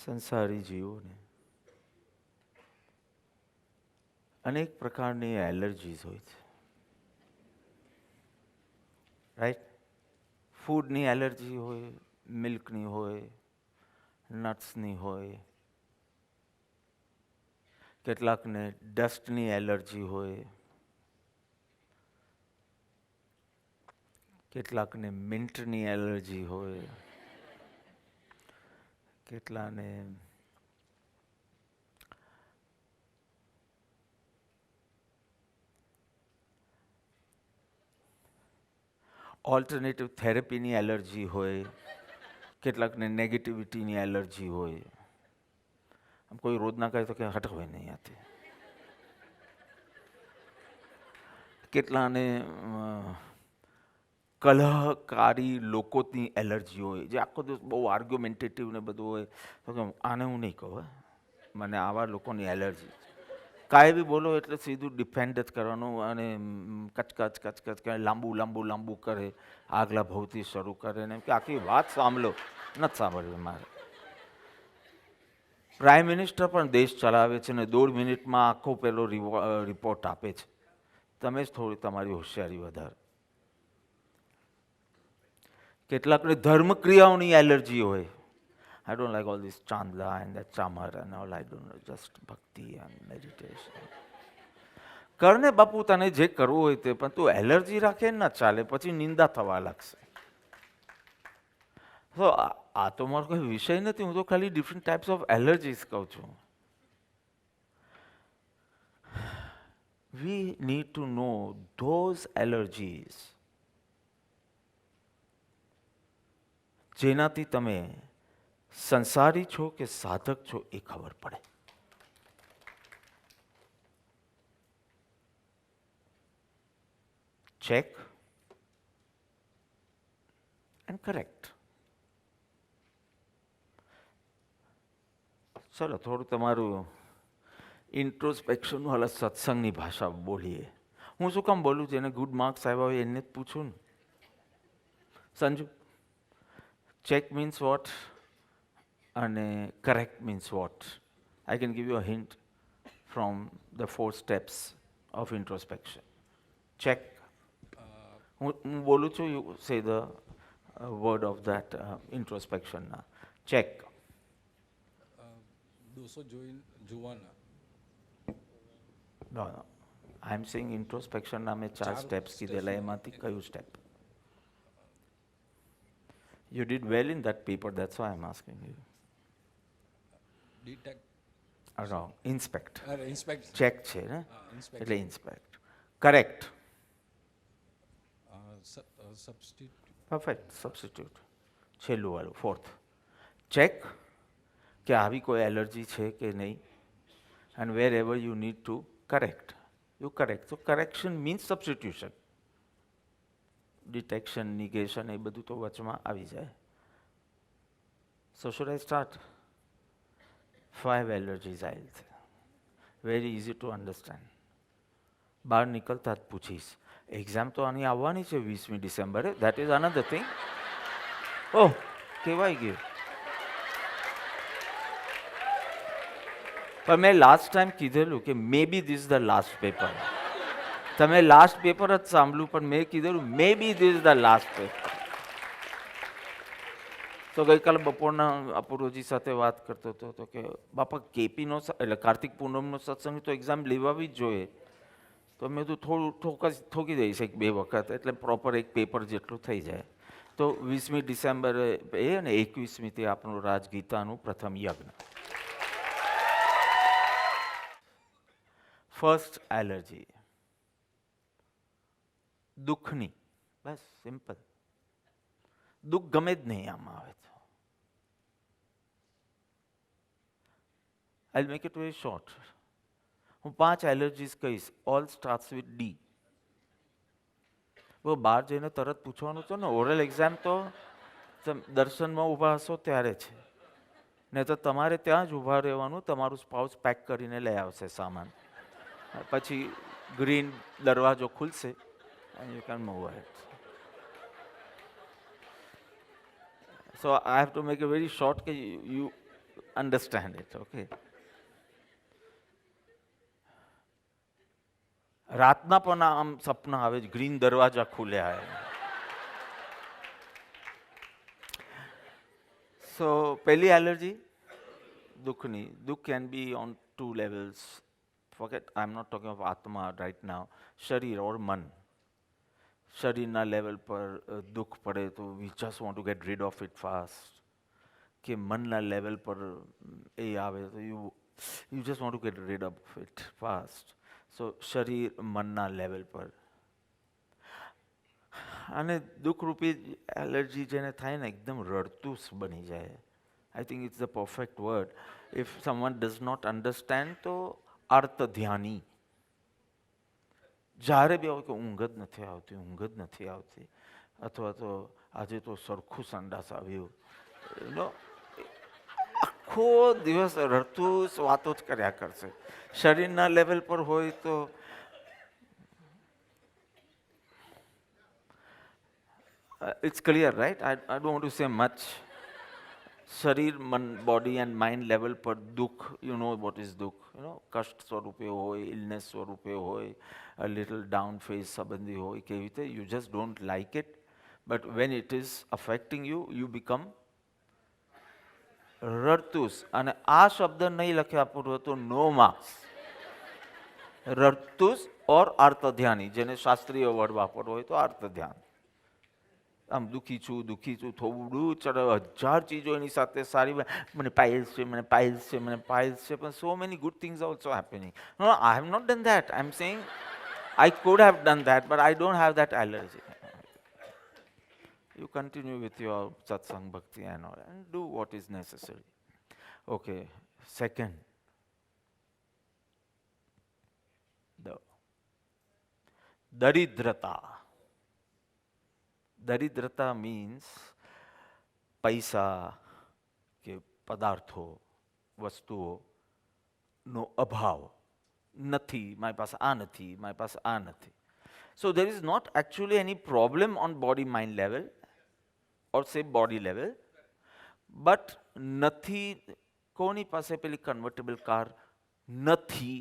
સંસારી જીવોને અનેક પ્રકારની એલર્જીઝ હોય છે, રાઈટ? ફૂડની એલર્જી હોય, મિલ્કની હોય, નટ્સની હોય, કેટલાકને ડસ્ટની એલર્જી હોય, કેટલાકને મિન્ટની એલર્જી હોય, કેટલાને ઓલ્ટરનેટિવ થેરેપીની એલર્જી હોય, કેટલાકને નેગેટિવિટીની એલર્જી હોય. આમ કોઈ રોજ ના કહે તો કે હટ હોય નહીં આથી. કેટલાને કલહકારી લોકોની એલર્જી હોય, જે આખો દિવસ બહુ આર્ગ્યુમેન્ટેટિવ ને બધું હોય, તો કે આને હું નહીં કહું, મને આવા લોકોની એલર્જી. કાંઈ બી બોલો એટલે સીધું ડિફેન્ડ જ કરવાનું અને કચકચ કચકચ કરે, લાંબુ લાંબુ લાંબુ કરે, આગલા ભાવથી શરૂ કરે ને કે આખી વાત સાંભળો. નથી સાંભળવી મારે. પ્રાઇમ મિનિસ્ટર પણ દેશ ચલાવે છે ને 1.5 મિનિટમાં આખો પેલો રિપોર્ટ આપે છે. તમે જ થોડી તમારી હોશિયારી વધારે. કેટલાકને ધર્મક્રિયાઓની એલર્જી હોય. I don't like all this chandla and that chamar and all. I don't know, just bhakti and meditation. કરને બાપુ, તને જે કરવું હોય તે, પણ તું એલર્જી રાખે ન ચાલે, પછી નિંદા થવા લાગશે. તો આ તો મારો કોઈ વિષય નથી, હું તો ખાલી ડિફરન્ટ ટાઈપ્સ ઓફ એલર્જીસ કહું છું. We need to know those allergies જેનાથી તમે સંસારી છો કે સાધક છો એ ખબર પડે. Check and correct. ચલો થોડું તમારું ઇન્ટ્રોસ્પેક્શનનું હાલ સત્સંગની ભાષા બોલીએ. હું શું કામ બોલું? જેને ગુડ માર્ક્સ આવ્યા હોય એને જ પૂછું ને. સંજુ, ચેક મીન્સ વોટ અને correct means what? I can give you a hint from the 4 steps of introspection. Check. હું બોલું છું, you say the word of that introspection now. Check. દોષો જોવાના. No, no. I am saying introspection ના મેં 4 steps કીધેલા, એમાંથી કયું step? You did well in that paper, that's why I am asking you. Detect. Wrong. Inspect. Inspect. Check છે ને, એટલે inspect. Correct. Substitute. Perfect. Substitute. છેલ્લું વાળું, 4th. Check કે આવી કોઈ એલર્જી છે કે નહીં, and wherever you need to correct, you correct. So correction means substitution. Detection, negation એ બધું તો વચમાં આવી જાય. So should I start? 5 allergies આવેલ છે. Very easy to understand. બહાર નીકળતા જ પૂછીશ. એક્ઝામ તો આની આવવાની છે 20મી ડિસેમ્બરે. That is another thing. ઓહ, કહેવાય ગયું. પણ મેં લાસ્ટ ટાઈમ કીધેલું કે maybe this is the last paper. તમે લાસ્ટ પેપર જ સાંભળ્યું, પણ મેં કીધેલું maybe this is the last paper. તો ગઈકાલે બપોરના અપુરોજી સાથે વાત કરતો હતો તો કે બાપા કેપીનો એટલે કાર્તિક પૂનમનો સત્સંગ તો એક્ઝામ લેવાવી જ જોઈએ. તો મેં તો થોડું ઠોકી દઈશ 1-2 વખત, એટલે પ્રોપર એક પેપર જેટલું થઈ જાય. તો 20મી ડિસેમ્બરે એ અને 21મીથી આપણું રાજગીતાનું પ્રથમ યજ્ઞ. ફર્સ્ટ એલર્જી દુઃખની. બસ સિમ્પલ. દુઃખ ગમે જ નહીં આમાં આવે તો. I'll make it very short. હું 5 એલર્જીસ કહીશ. All starts with D. બહાર જઈને તરત પૂછવાનું છે ને, ઓરલ એક્ઝામ તો દર્શનમાં ઊભા હશો ત્યારે છે, ને તો તમારે ત્યાં જ ઊભા રહેવાનું. તમારું સ્પાઉસ પેક કરીને લઈ આવશે સામાન. પછી ગ્રીન દરવાજો ખુલશે and you can move ahead. So I have to make it very short. You understand it, okay? રાતના પણ આમ સપના આવે છે, ગ્રીન દરવાજા ખુલ્યા હે. સો પહેલી એલર્જી દુઃખની. દુઃખ can be on 2 levels. Forget, I'm not talking of આત્મા right now. શરીર or મન. શરીરના લેવલ પર દુઃખ પડે તો we just want to get rid of it fast. કે મનના લેવલ પર એ આવે તો you just want to get rid of it fast. સો શરીર મનના લેવલ પર. અને દુઃખરૂપી એલર્જી જેને થાય ને એકદમ રડતું બની જાય. I think it's the perfect word. If someone does not understand તો અર્થ ધ્યાની. જ્યારે બી આવે કે ઊંઘ જ નથી આવતી, ઊંઘ જ નથી આવતી, અથવા તો આજે તો સરખું સંડાસ આવ્યું, આખો દિવસ રડતું વાતો જ કર્યા કરશે. શરીરના લેવલ પર હોય તો it's clear, right? I don't want to say much. શરીર, મન, બોડી એન્ડ માઇન્ડ લેવલ પર દુઃખ, યુ નો વોટ ઇઝ દુઃખ, કષ્ટ સ્વરૂપે હોય, ઇલનેસ સ્વરૂપે હોય, a little down phase સંબંધી હોય, કેવી રીતે you just don't like it, but when it is affecting you, you become રડતુસ. અને આ શબ્દ નહીં લખ્યા પૂર્વ તો નો માર્ક્સ. રડતુસ ઓર આર્તધ્યાની, જેને શાસ્ત્રીય વર્ડ વાપરવો હોય તો આર્તધ્યાન. આમ દુઃખી છું, થોડું ચડે, 1000 ચીજો એની સાથે સારી, મને પાઇલ્સ છે, મને પાઇલ્સ છે, મને પાઇલ્સ છે, પણ so many good things also happening. No, I have not done that. I'm saying I could have done that, but I don't have that allergy. You continue with your satsang bhakti and all, and do what is necessary. Okay, second, the daridrata. દરિદ્રતા means પૈસા કે પદાર્થો, વસ્તુઓનો અભાવ. નથી, મારી પાસે આ નથી, મારી પાસે આ નથી. સો there is not actually any problem on body mind level or say body level, but નથી. કોની પાસે પેલી કન્વર્ટેબલ કાર નથી?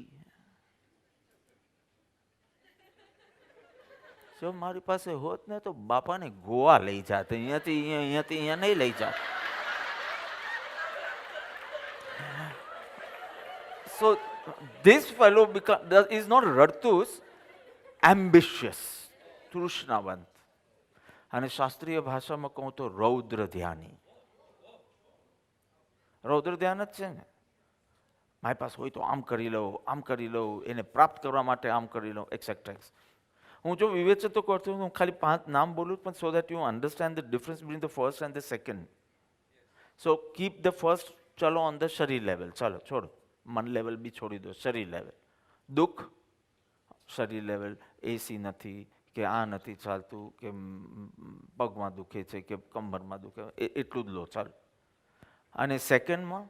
જો મારી પાસે હોત ને તો બાપાને ગોવા લઈ જાત, અહીંયાથી અહીંયા નહીં લઈ જાત. So this fellow is not રડતુસ, ambitious, તૃષ્ણાવંત. અને શાસ્ત્રીય ભાષામાં કહું તો રૌદ્ર ધ્યાની. રૌદ્ર ધ્યાન જ છે ને. મારી પાસે હોય તો આમ કરી લઉં, આમ કરી લઉં, એને પ્રાપ્ત કરવા માટે આમ કરી લઉં, એક્સેટ્રા. હું જો વિવેચન તો કરતો હું ખાલી 5 નામ બોલું, પણ so that you understand the difference between the first and the second. So keep the first, ચલો ઓન ધ શરીર લેવલ, ચાલો છોડો, મન લેવલ બી છોડી દો, શરીર લેવલ. દુઃખ શરીર લેવલ, એસી નથી, કે આ નથી ચાલતું, કે પગમાં દુખે છે, કે કમરમાં દુખે, એટલું જ લો, ચાલો. અને સેકન્ડમાં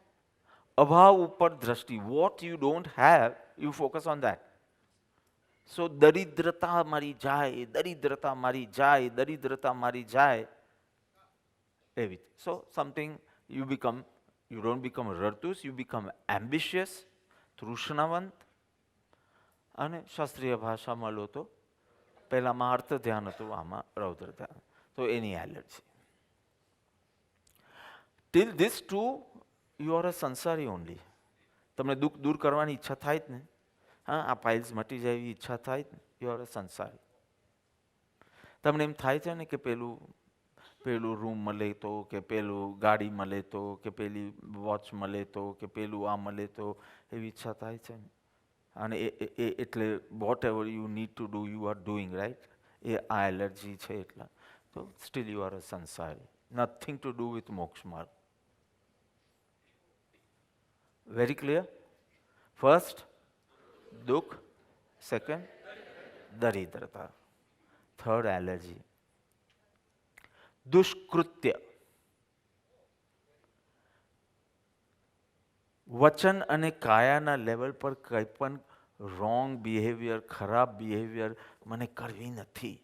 અભાવ ઉપર દ્રષ્ટિ. What you don't have, you focus on that. So દરિદ્રતા મારી જાય, દરિદ્રતા મારી જાય, દરિદ્રતા મારી જાય, એવી. So something you don't become રડતુસ, you become ambitious, તૃષ્ણાવંત. અને શાસ્ત્રીય ભાષામાં લો તો પહેલામાં અર્થ ધ્યાન હતું, આમાં રૌદ્ર ધ્યાન. તો એની allergy. Till this two you are a સંસારી ઓનલી. તમને દુઃખ દૂર કરવાની ઈચ્છા થાય જ ને, હા, આ પાઇલ્સ મટી જાય એવી ઈચ્છા થાય જ ને, યુ આર અ સંસારી. તમને એમ થાય છે ને કે પેલું રૂમ મળે તો, કે પેલું ગાડી મળે તો, કે પેલી વોચ મળે તો, કે પેલું આ મળે તો, એવી ઈચ્છા થાય છે ને. અને એટલે whatever you need to do you are doing, right. એ આ એલર્જી છે એટલા. તો સ્ટીલ યુ આર અ સંસારી. નથિંગ ટુ ડુ વિથ મોક્ષ માર્ગ. Very clear? ફર્સ્ટ દુઃખ, સેકન્ડ દરિદ્રતા, થર્ડ એલર્જી દુષ્કૃત્ય. વચન અને કાયાના લેવલ પર કંઈ પણ રોંગ બિહેવિયર, ખરાબ બિહેવિયર મને કરવી નથી.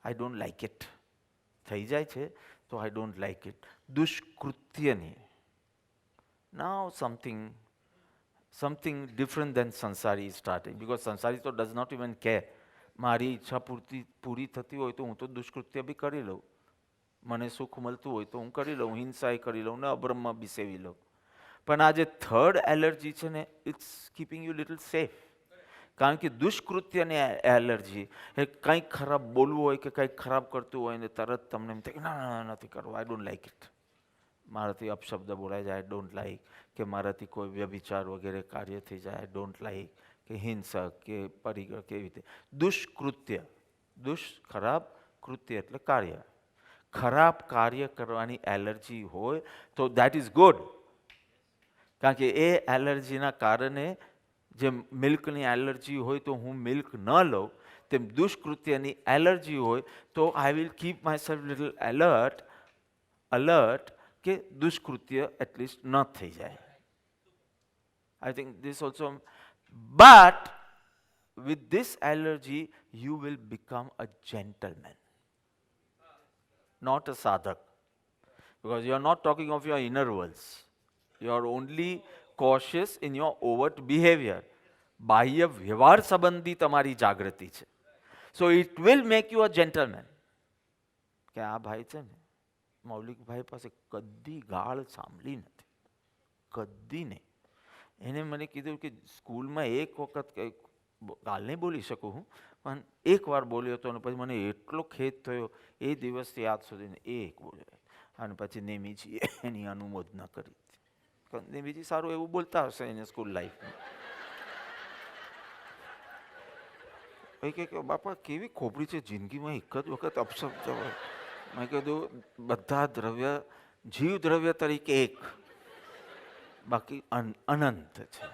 I don't like it. થઈ જાય છે તો આઈ ડોન્ટ લાઈક ઇટ. દુષ્કૃત્યની Now something different than sansari is starting, because sansari so does not even care. મારી ઈચ્છા પૂરી થતી હોય તો હું તો દુષ્કૃત્ય બી કરી લઉં, મને સુખ મળતું હોય તો હું કરી લઉં, હિંસાએ કરી લઉં ને અબ્રહ્મમાં બી સેવી લઉં. પણ આ જે થર્ડ એલર્જી છે ને, it's keeping you little safe. કારણ કે દુષ્કૃત્યની એલર્જી, એ કંઈક ખરાબ બોલવું હોય કે કંઈક ખરાબ કરતું હોય ને તરત તમને એમ થાય કે ના ના નથી કરવું, આઈ ડોન્ટ લાઈક ઇટ. મારાથી અપશબ્દ બોલાઈ જાય, આઈ ડોન્ટ લાઈક. કે મારાથી કોઈ વ્યભિચાર વગેરે કાર્ય થઈ જાય, આઈ ડોન્ટ લાઈક. કે હિંસક કે પરિગ્રહ કેવી રીતે દુષ્કૃત્ય, ખરાબ કૃત્ય એટલે કાર્ય, ખરાબ કાર્ય કરવાની એલર્જી હોય તો દેટ ઇઝ ગુડ. કારણ કે એ એલર્જીના કારણે જેમ મિલ્કની એલર્જી હોય તો હું મિલ્ક ન લઉં, તેમ દુષ્કૃત્યની એલર્જી હોય તો I will keep my self little alert કે દુષ્કૃત્ય એટલીસ્ટ ન થઈ જાય. I think this also. But with this allergy, you will become a gentleman, not a sadhak. Because you are not talking of your inner worlds. You are only cautious in your overt behavior. બાહ્ય વ્યવહાર સંબંધી તમારી જાગૃતિ છે. So it will make you a gentleman. કે આ ભાઈ છે ને, મૌલિકભાઈ પાસે કદી ગાળ સાંભળી નથી, કદી નહીં. એને મને કીધું કે સ્કૂલમાં એક વખત ગાળ નહીં બોલી શકું હું, પણ એકવાર બોલ્યો હતો અને પછી મને એટલો ખેદ થયો એ દિવસથી આજ સુધીને એક બોલ્યો. અને પછી નેમીજીએ એની અનુમોદના કરી. નેમીજી સારું એવું બોલતા હશે એને સ્કૂલ લાઈફમાં. કે બાપા કેવી ખોપડી છે, જિંદગીમાં એક જ વખત અપશબ્દ હોય. મેં કીધું બધા દ્રવ્ય જીવ દ્રવ્ય તરીકે એક, બાકી અનંત છે.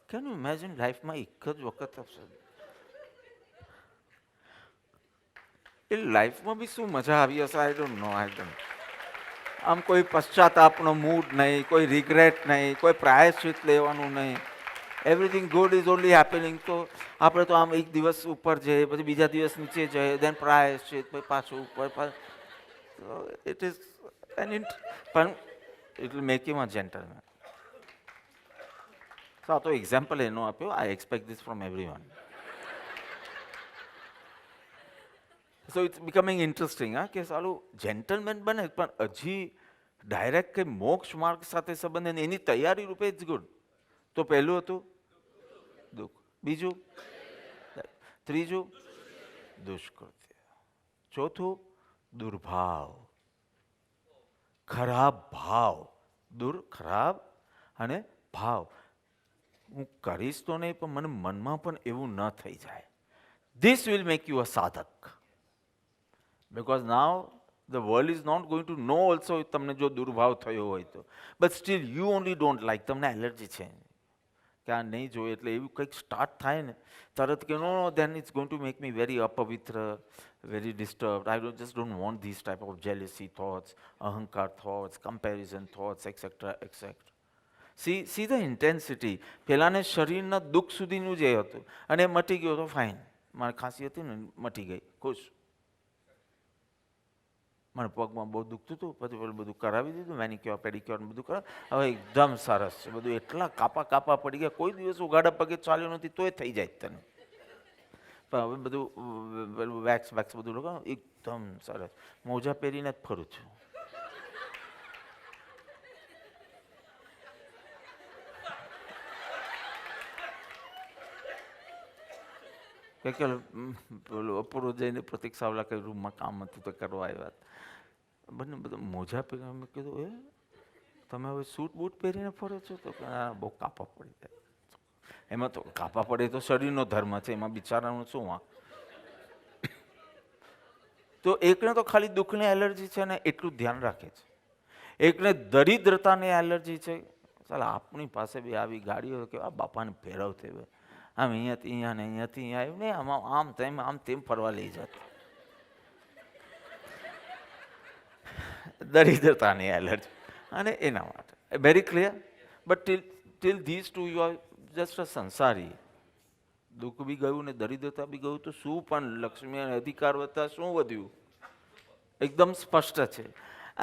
કેન યુ ઇમેજિન લાઈફમાં એક જ વખત અપશબ્દ? એ લાઈફમાં બી શું મજા આવી હશે, આઈ ડોન્ટ નો. આમ કોઈ પશ્ચાતાપનો મૂડ નહીં, કોઈ રિગ્રેટ નહીં, કોઈ પ્રાયશ્ચિત લેવાનું નહીં. Everything good is only happening. તો આપણે તો આમ એક દિવસ ઉપર જઈએ, પછી બીજા દિવસ નીચે જઈએ, દેન પ્રાયશ્ચિત, પછી પાછું ઉપર. ઇટ ઇઝ પણ it will make you a gentleman. તો આ તો એક્ઝામ્પલ એનો આપ્યો. I expect this from everyone. So it's becoming interesting. કે સારું જેન્ટલમેન બને, પણ હજી ડાયરેક્ટ કે મોક્ષ માર્ગ સાથે સંબંધ એની તૈયારી રૂપે ઇટ્સ ગુડ. તો પહેલું હતું દુઃખ, બીજું, ત્રીજું દુષ્કૃત્ય, ચોથું દુર્ભાવ, ખરાબ ભાવ. ખરાબ અને ભાવ. હું કરીશ તો નહીં, પણ મને મનમાં પણ એવું ન થઈ જાય. ધીસ વિલ મેક યુ અ સાધક. Because now the world is not going to know also તમને જો દુર્ભાવ થયો હોય તો. But still you only don't like, તમને એલર્જી છે કે આ નહીં જોઈએ, એટલે એવું કંઈક સ્ટાર્ટ થાય ને તરત કે નો, then it's going to make me very અપવિત્ર, very disturbed. I just don't want these type of jealousy thoughts, અહંકાર thoughts, comparison thoughts, etc. etc. See the intensity. પહેલાને શરીરના દુઃખ સુધીનું જે હતું અને મટી ગયો તો ફાઇન. મારી ખાંસી હતી ને મટી ગઈ, ખુશ. મને પગમાં બહુ દુખતું હતું, પછી પેલું બધું કરાવી દીધું, મેનિક્યોર પેડિક્યોર બધું કરાવ, હવે એકદમ સરસ છે બધું. એટલા કાપા પડી ગયા, કોઈ દિવસ ઉગાડા પગે ચાલ્યો નથી તોય થઈ જાય તને. પણ હવે બધું પેલું વેક્સ બધું લગાવ, એકદમ સરસ. મોજા પહેરીને જ ફરું છું. કે પેલું અપૂર્વ જઈને પ્રતિક સાવલા કઈ રૂમમાં કામ હતું તો કરવા આવ્યા. બંને બધું મોજા પહેરીને મેં કીધું, તમે હવે સૂટ બૂટ પહેરીને ફરો છો? તો બહુ કાપા પડી જાય. એમાં તો કાપા પડે તો શરીરનો ધર્મ છે, એમાં બિચારાનું શું વાંક. તો એકને તો ખાલી દુઃખની એલર્જી છે ને એટલું ધ્યાન રાખે છે, એકને દરિદ્રતાની એલર્જી છે. ચાલ આપણી પાસે બી આવી ગાડીઓ કેવા બાપાને ફેરવતી હોય, આમ અહીંયાથી અહીંયા ને અહીંયાથી અહીંયા આવ્યું ને, આમાં આમ તેમ ફરવા લઈ જતા. દરિદ્રતાની એલર્જી. અને એના માટે very clear. But till this two you are just a સંસારી. દુઃખ બી ગયું ને દરિદ્રતા બી ગયું તો શું, પણ લક્ષ્મી અને અધિકાર વધતા શું વધ્યું? એકદમ સ્પષ્ટ છે.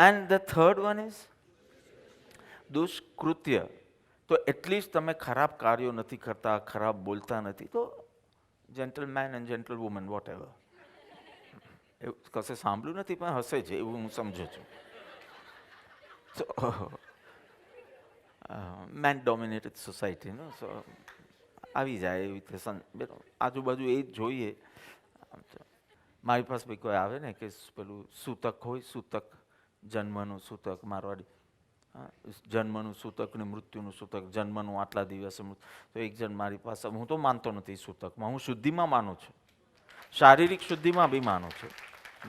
And the third one is દુષ્કૃત્ય, તો એટલીસ્ટ તમે ખરાબ કાર્યો નથી કરતા, ખરાબ બોલતા નથી, તો gentleman and gentle woman whatever. એવું કશે સાંભળ્યું નથી પણ હશે જ એવું હું સમજુ છું. સો મેન ડોમિનેટેડ સોસાયટી, નો સો આવી જાય એવી રીતે આજુબાજુ એ જ જોઈએ. મારી પાસે ભાઈ કોઈ આવે ને કે પેલું સૂતક હોય, સૂતક, જન્મનું સૂતક, મારવાડી, જન્મનું સૂતક ને મૃત્યુનું સૂતક, જન્મનું આટલા દિવસે તો એક જણ મારી પાસે, હું તો માનતો નથી સૂતકમાં, હું શુદ્ધિમાં માનું છું, શારીરિક શુદ્ધિમાં બી માનું છું.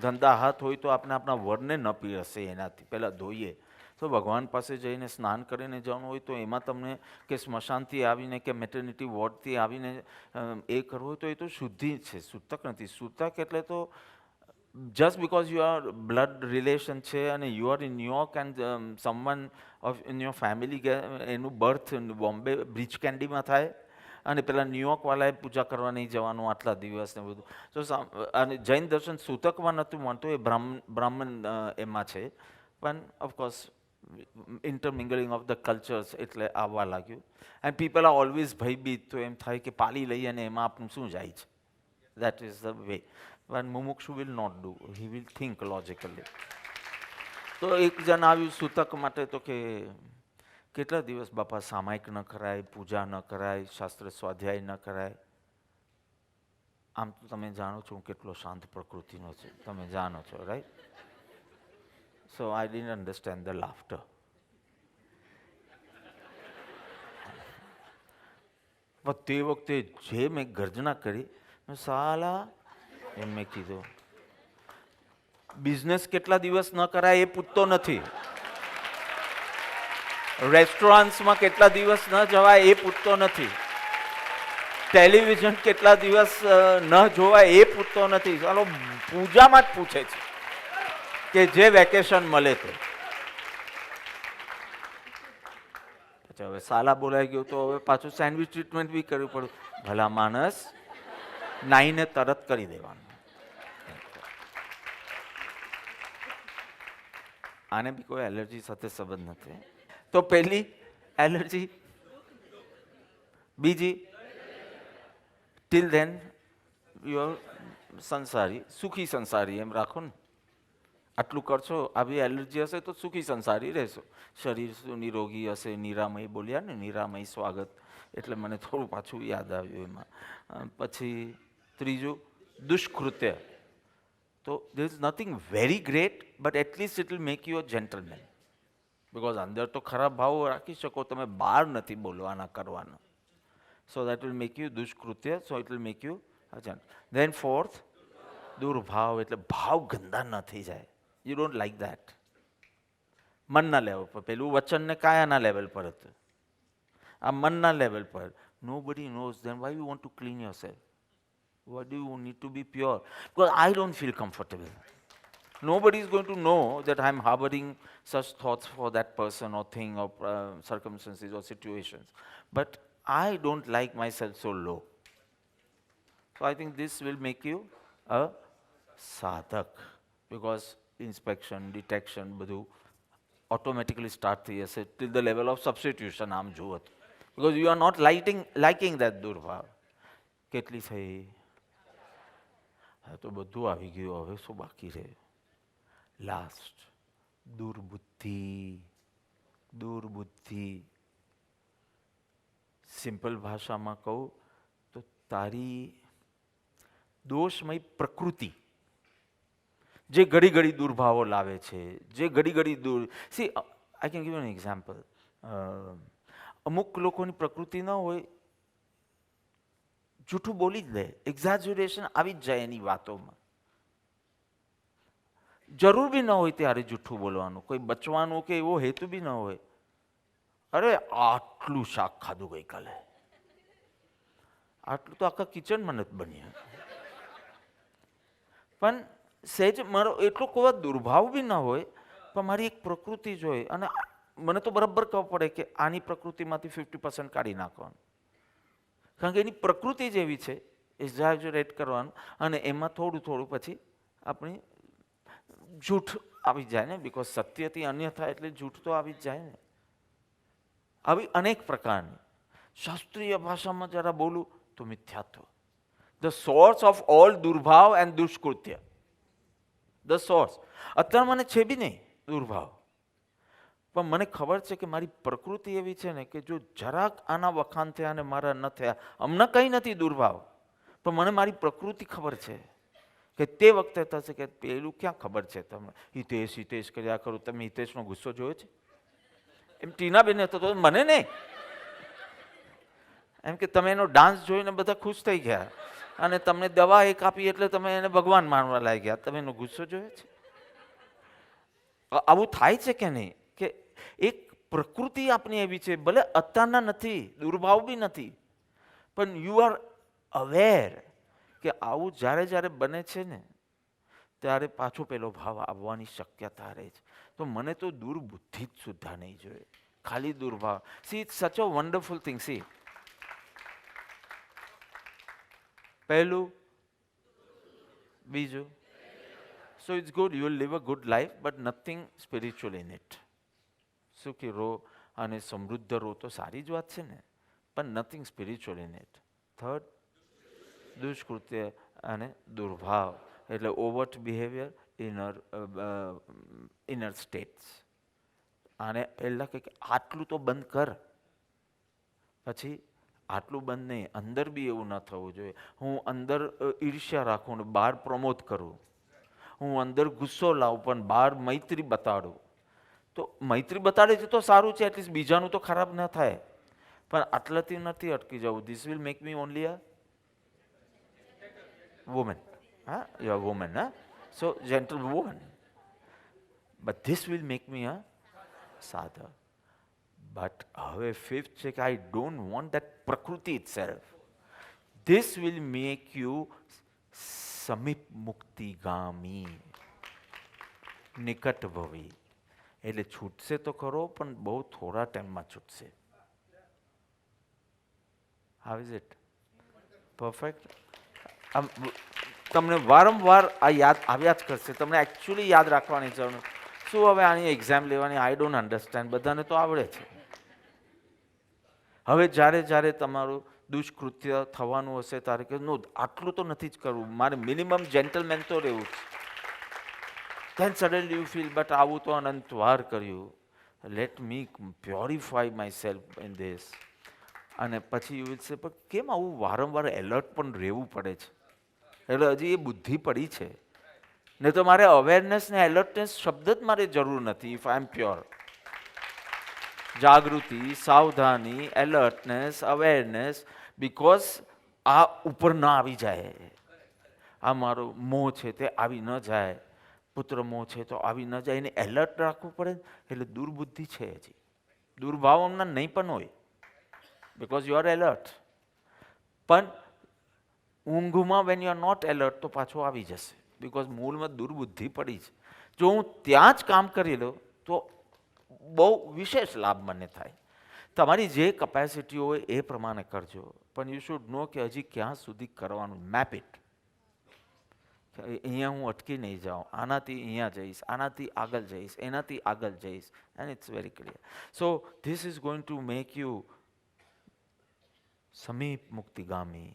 ગંદા હાથ હોય તો આપણે આપણા વરને ન પીરસે, એનાથી પહેલાં ધોઈએ. તો ભગવાન પાસે જઈને સ્નાન કરીને જવાનું હોય તો એમાં તમને કે સ્મશાનથી આવીને કે મેટર્નિટી વોર્ડથી આવીને એ કરવું હોય તો એ તો શુદ્ધિ છે, સૂતક નથી. સૂતક એટલે તો just because you are blood relation છે અને you are in New York and someone of in your family, એનું બર્થ બોમ્બે બ્રિચ કેન્ડીમાં થાય અને પેલા ન્યુયોર્કવાળાએ પૂજા કરવા નહીં જવાનું આટલા દિવસ ને બધું. તો અને જૈન દર્શન સૂતકમાં નહોતું માનતું, એ બ્રાહ્મણ એમાં છે. પણ ઓફકોર્સ ઇન્ટરમિંગલિંગ ઓફ ધ કલ્ચર્સ એટલે આવવા લાગ્યું. એન્ડ પીપલ આર ઓલવેઝ ભયભીત, તો એમ થાય કે પાલી લઈ અને એમાં આપણું શું જાય છે. That is the way. પણ મુમુક્ષુ will not do, he will think logically. તો એક જણ આવ્યું સૂતક માટે, તો કે કેટલા દિવસ બાપા સામાયિક ન કરાય, પૂજા ન કરાય, શાસ્ત્ર સ્વાધ્યાય ન કરાય. આમ તો તમે જાણો છો હું કેટલો શાંત પ્રકૃતિનો છું, તમે જાણો છો, right? So I didn't understand the laughter. પણ તે વખતે જે મેં ગર્જના કરી, સાલા એમ મેં કીધું, બિઝનેસ કેટલા દિવસ ન કરાય એ પૂછતો નથી, રેસ્ટોરન્ટ્સમાં કેટલા દિવસ ન જવાય એ પૂછતો નથી, ટેલિવિઝન કેટલા દિવસ ન જોવાય એ પૂછતો નથી, ચાલો પૂજામાં જ પૂછે છે કે જે વેકેશન મળે તો. પછી હવે સાલા બોલાઈ ગયું તો હવે પાછું સેન્ડવિચ ટ્રીટમેન્ટ બી કરવી પડ્યું. ભલા માણસ, નાઈને તરત કરી દેવાનું. આને બી કોઈ એલર્જી સાથે સંબંધ નથી. તો પહેલી એલર્જી, બીજી ટિલ ધેન યુ સંસારી, સુખી સંસારી એમ રાખો ને. આટલું કરશો, આવી એલર્જી હશે તો સુખી સંસારી રહેશો. શરીર નિરોગી હશે, નિરામય બોલ્યા ને, નિરામય સ્વાગત, એટલે મને થોડું પાછું યાદ આવ્યું એમાં. પછી ત્રીજું દુષ્કૃત્ય. તો there is nothing very great, but at least it will make you a gentleman. Because અંદર તો ખરાબ ભાવ રાખી શકો, તમે બહાર નથી બોલવાના કરવાના. So that will make you દુષ્કૃત્ય, so it will make you a gentleman. Then fourth, દુર્ભાવ, એટલે ભાવ ગંદા ન થઈ જાય. You don't like that. મનના લેવલ પર, પેલું વચનને કાયાના લેવલ પર હતું, આ મનના લેવલ પર. Nobody knows, then why you want to clean yourself? Why do you need to be pure? Because I don't feel comfortable. Nobody is going to know that I'm harboring such thoughts for that person or thing or circumstances or situations. But I don't like myself so low. So I think this will make you a sadhak, because inspection, detection, બધું automatically start થઈ જશે till the level of substitution. આમ જુઓ તો, because you are not liking that દુર્ભાવ. કેટલી થઈ? હા, તો બધું આવી ગયું, હવે શું બાકી રહે? લાસ્ટ, દુર્બુદ્ધિ. દુર્બુદ્ધિ સિમ્પલ ભાષામાં કહું તો તારી દોષમય પ્રકૃતિ, જે ઘડી ઘડી દુર્ભાવો લાવે છે, જે ઘડી ઘડી C I can give an example. અમુક લોકોની પ્રકૃતિ ન હોય, જૂઠું બોલી જ લે, એક્ઝેજરેશન આવી જ જાય એની વાતોમાં. જરૂર બી ન હોય ત્યારે જૂઠું બોલવાનું, કોઈ બચવાનું કે એવો હેતુ બી ન હોય. અરે આટલું શાક ખાધું ગઈકાલે, આટલું તો આખા કિચનમાં નથી બન્યા. પણ સહેજ મારો એટલો કોઈ દુર્ભાવ બી ન હોય, પણ મારી એક પ્રકૃતિ જોઈ અને મને તો બરાબર ખબર પડે કે આની પ્રકૃતિમાંથી 50% કાઢી નાખવાનું, કારણ કે એની પ્રકૃતિ જેવી છે, એક્ઝેજરેટ કરવાનું, અને એમાં થોડું થોડું પછી આપણી જૂઠ આવી જાય ને, બિકોઝ સત્યથી અન્ય થાય એટલે જૂઠ તો આવી જ જાય ને. આવી અનેક પ્રકારની. શાસ્ત્રીય ભાષામાં જરા બોલું તો મિથ્યાત્વ, ધ સોર્સ ઓફ ઓલ દુર્ભાવ એન્ડ દુષ્કૃત્ય. The source. અત્યારે મને છે બી નહીં દુર્ભાવ, પણ મને ખબર છે કે મારી પ્રકૃતિ એવી છે ને કે જો જરાક આના વખાણ થયા અને મારા ન થયા, હમણાં કંઈ નથી દુર્ભાવ, પણ મને મારી પ્રકૃતિ ખબર છે કે તે વખતે થશે કે પેલું ક્યાં ખબર છે તમને. હિતેશ હિતેશ કર્યા કરું. તમે હિતેશનો ગુસ્સો જોયો છે? એમ ટીનાબેન હતો, મને નહીં. એમ કે તમે એનો ડાન્સ જોઈને બધા ખુશ થઈ ગયા અને તમને દવા એક આપી એટલે તમે એને ભગવાન માનવા લાગી ગયા. તમે એનો ગુસ્સો જોયો છે? આવું થાય છે કે નહીં? કે એક પ્રકૃતિ આપણી એવી છે, ભલે અત્યારના નથી, દુર્ભાવ બી નથી, પણ યુ આર અવેર કે આવું જ્યારે જ્યારે બને છે ને ત્યારે પાછો પેલો ભાવ આવવાની શક્યતા રહે છે. તો મને તો દુર્બુદ્ધિ જ સુદ્ધા નહીં જોઈએ, ખાલી દુર્ભાવ. સી ઇટ્સ સચ અ વન્ડરફુલ થિંગ. સી, પહેલું, બીજું. So it's good, you will live a good life, but nothing spiritual in it. સુખી રહો અને સમૃદ્ધ રહો તો સારી જ વાત છે ને, પણ nothing spiritual in it. Third, દુષ્કૃત્ય અને દુર્ભાવ એટલે ઓવર્ટ બિહેવિયર, ઇનર સ્ટેટ્સ. અને પહેલાં કંઈક આટલું તો બંધ કર, પછી આટલું બંધ નહીં, અંદર બી એવું ન થવું જોઈએ. હું અંદર ઈર્ષ્યા રાખું ને બહાર પ્રમોદ કરું, હું અંદર ગુસ્સો લાવું પણ બહાર મૈત્રી બતાડું. તો મૈત્રી બતાડે છે તો સારું છે, એટલીસ્ટ બીજાનું તો ખરાબ ન થાય, પણ આટલાથી નથી અટકી જવું. This will make me only a woman. You are a woman, so gentle woman. But this will make me a sadha. But હવે fifth છે કે I don't want that prakriti itself. This will make you સમીપ મુક્તિગામી, નિકટ ભવી. એટલે છૂટશે તો ખરો પણ બહુ થોડા ટાઈમમાં છૂટશે. How is it? Perfect? તમને વારંવાર આ યાદ આવ્યા જ કરશે, તમને એકચ્યુઅલી યાદ રાખવાની જરૂર. શું હવે આની એક્ઝામ લેવાની? I don't understand. બધાને તો આવડે છે. હવે જ્યારે જ્યારે તમારું દુષ્કૃત્ય થવાનું હશે ત્યારે કે નો, આટલું તો નથી જ કરવું, મારે મિનિમમ જેન્ટલમેન તો રહેવું જ. Then suddenly you feel but આવું તો અનંતવાર કર્યું, let me purify myself in this. અને પછી યુ વિલ સે પણ કેમ આવું વારંવાર એલર્ટ પણ રહેવું પડે છે? એટલે હજી એ બુદ્ધિ પડી છે, નહીં તો મારે અવેરનેસ ને એલર્ટનેસ શબ્દ જ મારે જરૂર નથી. If I M pure. જાગૃતિ, સાવધાની, એલર્ટનેસ, અવેરનેસ, બિકોઝ આ ઉપર ન આવી જાય. આ મારો મોહ છે તે આવી ન જાય, પુત્ર મોહ છે તો આવી ન જાય, એને એલર્ટ રાખવું પડે. એટલે દુર્બુદ્ધિ છે હજી, દુર્ભાવ હમણાં નહીં પણ હોય, બિકોઝ યુ આર એલર્ટ. પણ ઊંઘમાં when you are not alert તો પાછો આવી જશે, બિકોઝ મૂળમાં દુર્બુદ્ધિ પડી છે. જો હું ત્યાં જ કામ કરી લઉં તો બહુ વિશેષ લાભ મને થાય. તમારી જે કેપેસિટી હોય એ પ્રમાણે કરજો, પણ યુ શુડ નો કે હજી ક્યાં સુધી કરવાનું. Map it. અહીંયા હું અટકી નહીં જાઉં, આનાથી અહીંયા જઈશ, આનાથી આગળ જઈશ, એનાથી આગળ જઈશ, and it's very clear. So this is going to make you સમીપ મુક્તિગામી.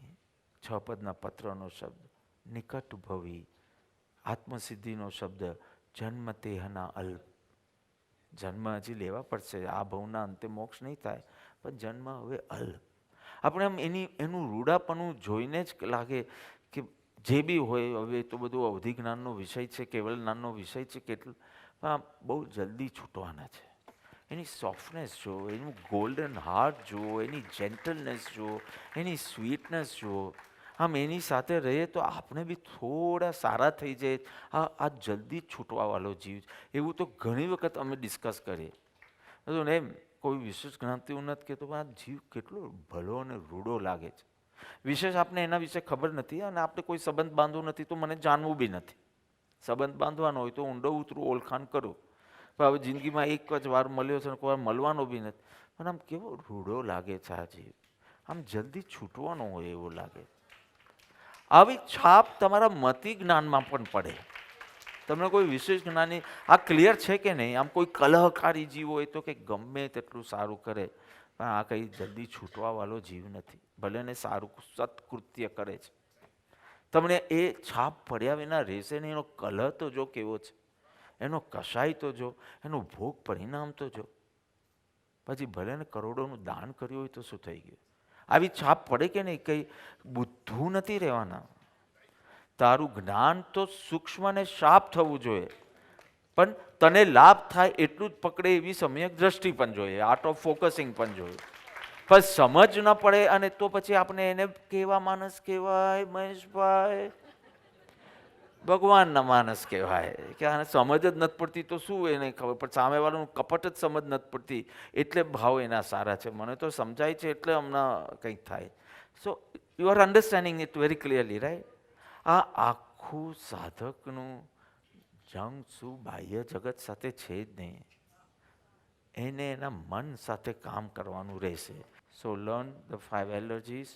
6 પદના પત્રનો શબ્દ નિકટ ભવી. આત્મસિદ્ધિનો શબ્દ જન્મ તેહના અલ્પ. જન્મ હજી લેવા પડશે, આ ભવના અંતે મોક્ષ નહીં થાય, પણ જન્મ હવે અલ્પ. આપણે આમ એનું રૂડાપણું જોઈને જ લાગે કે જે બી હોય હવે તો બધું અવધિ જ્ઞાનનો વિષય છે, કેવળ જ્ઞાનનો વિષય છે, કેટલું બહુ જલ્દી છૂટવાના છે. એની સોફ્ટનેસ જુઓ, એનું ગોલ્ડન હાર્ટ જુઓ, એની જેન્ટલનેસ જુઓ, એની સ્વીટનેસ જુઓ. આમ એની સાથે રહીએ તો આપણે બી થોડા સારા થઈ જાય. આ જલ્દી છૂટવાવાળો જીવ. એવું તો ઘણી વખત અમે ડિસ્કસ કરીએ. ને એમ કોઈ વિશેષ જ્ઞાનથી હું નથી કહેતો, પણ આ જીવ કેટલો ભલો અને રૂડો લાગે છે. વિશેષ આપણે એના વિશે ખબર નથી અને આપણે કોઈ સંબંધ બાંધવો નથી તો મને જાણવું બી નથી. સંબંધ બાંધવાનો હોય તો ઊંડો ઉતરું, ઓળખાણ કરું. પણ હવે જિંદગીમાં એક જ વાર મળ્યો છે ને કોઈ વાર મળવાનો બી નથી, પણ આમ કેવો રૂડો લાગે છે આ જીવ. આમ જલ્દી છૂટવાનો હોય એવું લાગે. આવી છાપ તમારા મતિ જ્ઞાનમાં પણ પડે. તમને કોઈ વિશેષ જ્ઞાની આ ક્લિયર છે કે નહીં? આમ કોઈ કલહકારી જીવ હોય તો કે ગમે તેટલું સારું કરે પણ આ કંઈ જલ્દી છૂટવાવાળો જીવ નથી, ભલે ને સારું સત્કૃત્ય કરે છે. તમને એ છાપ પડ્યા વિના રહેશે ને. એનો કલહ તો જો કેવો છે, એનો કશાય તો જો, એનું ભોગ પરિણામ તો જો. પછી ભલે ને કરોડોનું દાન કર્યું હોય તો શું થઈ ગયું? આવી છાપ પડે કે નહીં? કંઈ બુદ્ધું નથી રહેવાના. તારું જ્ઞાન તો સૂક્ષ્મ ને શાપ થવું જોઈએ, પણ તને લાભ થાય એટલું જ પકડે એવી સમ્યક દ્રષ્ટિ પણ જોઈએ, આર્ટ ઓફ ફોકસિંગ પણ જોઈએ. પણ સમજ ન પડે અને તો પછી આપણે એને કેવા માણસ કહેવાય મહેશભાઈ? ભગવાનના માણસ કહેવાય કે આને સમજ જ નથી પડતી તો શું એને ખબર? પણ સામેવાળાનું કપટ જ સમજ નથી પડતી એટલે ભાવ એના સારા છે. મને તો સમજાય છે એટલે હમણાં કંઈક થાય. So you are understanding it very clearly, right? આ આખું સાધકનું જંગ શું બાહ્ય જગત સાથે છે જ નહીં. એને એના મન સાથે કામ કરવાનું રહેશે. So learn the 5 allergies.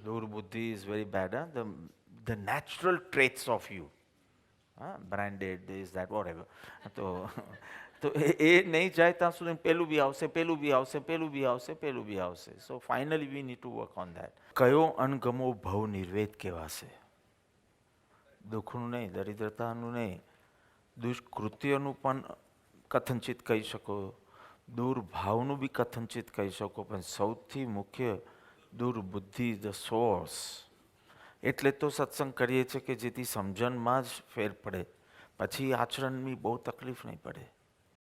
દુર્બુદ્ધિ is very bad. The natural traits of you. Branded, this, that, whatever. તો એ નહીં જાય ત્યાં સુધી પેલું બી આવશે, પેલું બી આવશે, પેલું બી આવશે, પેલું બી આવશે. So finally we need to work on that. કયો અણગમો ભવ નિર્વેદ કહેવાશે? દુઃખનું નહીં, દરિદ્રતાનું નહીં, દુષ્કૃત્યનું પણ કથનચિત કહી શકો, દુર્ભાવનું બી કથનચિત કહી શકો, પણ સૌથી મુખ્ય દુર્બુદ્ધિ, ધ સોર્સ. એટલે તો સત્સંગ કરીએ છીએ કે જેથી સમજણમાં જ ફેર પડે, પછી આચરણની બહુ તકલીફ નહીં પડે.